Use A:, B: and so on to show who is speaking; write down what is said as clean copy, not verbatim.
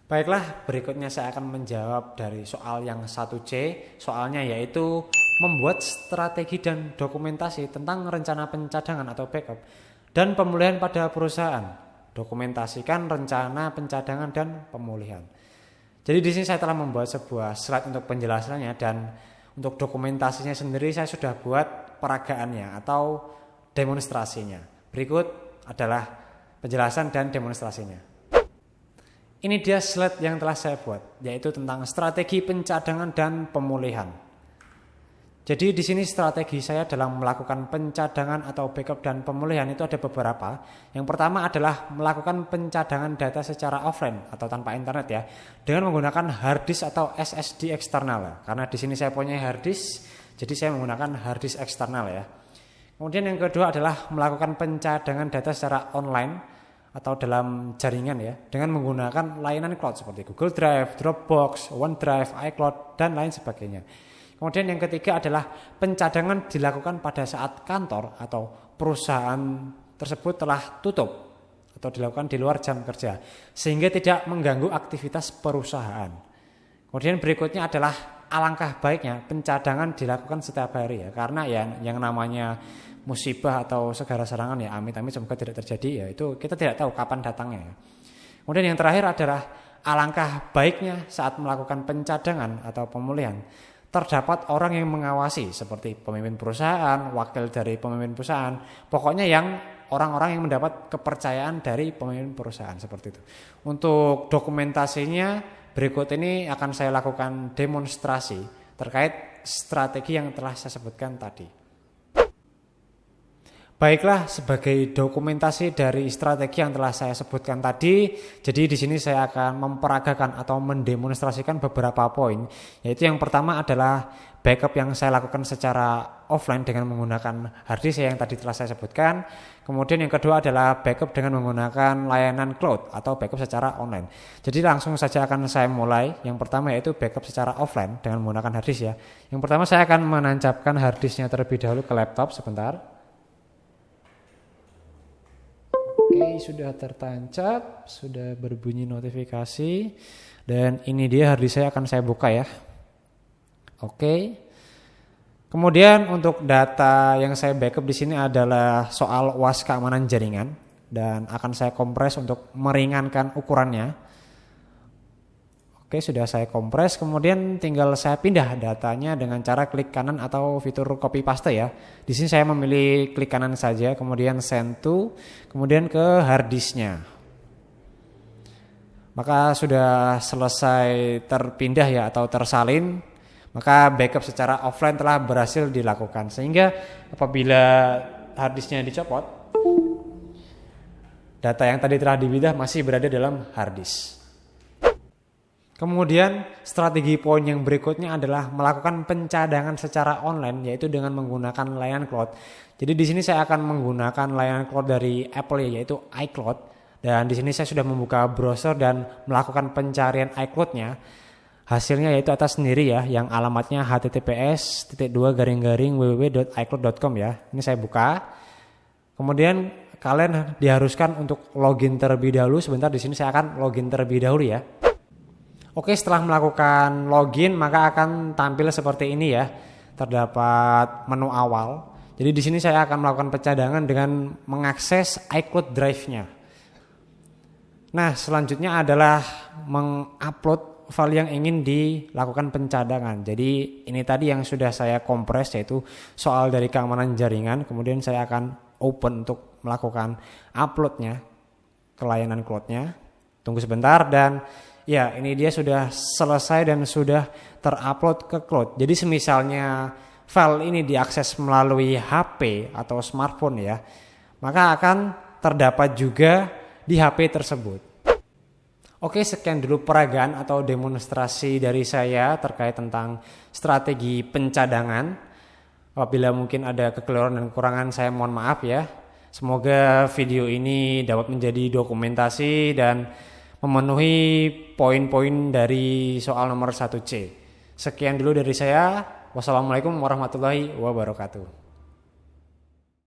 A: Baiklah, berikutnya saya akan menjawab dari soal yang 1C. Soalnya yaitu membuat strategi dan dokumentasi tentang rencana pencadangan atau backup dan pemulihan pada perusahaan. Dokumentasikan rencana pencadangan dan pemulihan. Jadi di sini saya telah membuat sebuah slide untuk penjelasannya, dan untuk dokumentasinya sendiri saya sudah buat peragaannya atau demonstrasinya. Berikut adalah penjelasan dan demonstrasinya. Ini dia slide yang telah saya buat, yaitu tentang strategi pencadangan dan pemulihan. Jadi di sini strategi saya dalam melakukan pencadangan atau backup dan pemulihan itu ada beberapa. Yang pertama adalah melakukan pencadangan data secara offline atau tanpa internet ya, dengan menggunakan hard disk atau SSD eksternal. Karena di sini saya punya hard disk, jadi saya menggunakan hard disk eksternal ya. Kemudian yang kedua adalah melakukan pencadangan data secara online atau dalam jaringan ya, dengan menggunakan layanan cloud seperti Google Drive, Dropbox, OneDrive, iCloud, dan lain sebagainya. Kemudian yang ketiga adalah pencadangan dilakukan pada saat kantor atau perusahaan tersebut telah tutup atau dilakukan di luar jam kerja, sehingga tidak mengganggu aktivitas perusahaan. Kemudian berikutnya adalah alangkah baiknya pencadangan dilakukan setiap hari ya, karena ya yang namanya musibah atau segala serangan ya amit-amit semoga tidak terjadi ya, itu kita tidak tahu kapan datangnya ya. Kemudian yang terakhir adalah alangkah baiknya saat melakukan pencadangan atau pemulihan terdapat orang yang mengawasi seperti pemimpin perusahaan, wakil dari pemimpin perusahaan, pokoknya yang orang-orang yang mendapat kepercayaan dari pemimpin perusahaan seperti itu. Untuk dokumentasinya berikut ini akan saya lakukan demonstrasi terkait strategi yang telah saya sebutkan tadi. Baiklah, sebagai dokumentasi dari strategi yang telah saya sebutkan tadi, jadi di sini saya akan memperagakan atau mendemonstrasikan beberapa poin, yaitu yang pertama adalah backup yang saya lakukan secara offline dengan menggunakan hard disk yang tadi telah saya sebutkan. Kemudian yang kedua adalah backup dengan menggunakan layanan cloud atau backup secara online. Jadi langsung saja akan saya mulai. Yang pertama yaitu backup secara offline dengan menggunakan hard disk ya. Yang pertama saya akan menancapkan hard disknya terlebih dahulu ke laptop sebentar. Oke, sudah tertancap, sudah berbunyi notifikasi, dan ini dia hard disk saya, akan saya buka ya. Oke. Kemudian untuk data yang saya backup di sini adalah soal UAS keamanan jaringan, dan akan saya kompres untuk meringankan ukurannya. Oke, sudah saya kompres, kemudian tinggal saya pindah datanya dengan cara klik kanan atau fitur copy paste ya. Di sini saya memilih klik kanan saja, kemudian send to, kemudian ke hard disknya. Maka sudah selesai terpindah ya atau tersalin, maka backup secara offline telah berhasil dilakukan. Sehingga apabila hard disknya dicopot, data yang tadi telah dipindah masih berada dalam hard disk. Kemudian strategi poin yang berikutnya adalah melakukan pencadangan secara online, yaitu dengan menggunakan layanan cloud. Jadi di sini saya akan menggunakan layanan cloud dari Apple yaitu iCloud, dan di sini saya sudah membuka browser dan melakukan pencarian iCloud-nya. Hasilnya yaitu atas sendiri ya, yang alamatnya https://www.icloud.com ya. Ini saya buka. Kemudian kalian diharuskan untuk login terlebih dahulu. Sebentar, di sini saya akan login terlebih dahulu ya. Oke, setelah melakukan login maka akan tampil seperti ini ya. Terdapat menu awal. Jadi di sini saya akan melakukan pencadangan dengan mengakses iCloud Drive-nya. Nah, selanjutnya adalah mengupload file yang ingin dilakukan pencadangan. Jadi ini tadi yang sudah saya kompres, yaitu soal dari keamanan jaringan. Kemudian saya akan open untuk melakukan uploadnya ke layanan cloud-nya. Tunggu sebentar, dan ya, ini dia sudah selesai dan sudah terupload ke cloud. Jadi semisalnya file ini diakses melalui HP atau smartphone ya, maka akan terdapat juga di HP tersebut. Oke, sekian dulu peragaan atau demonstrasi dari saya terkait tentang strategi pencadangan. Apabila mungkin ada kekeliruan dan kekurangan, saya mohon maaf ya. Semoga video ini dapat menjadi dokumentasi dan memenuhi poin-poin dari soal nomor 1C. Sekian dulu dari saya. Wassalamualaikum warahmatullahi wabarakatuh.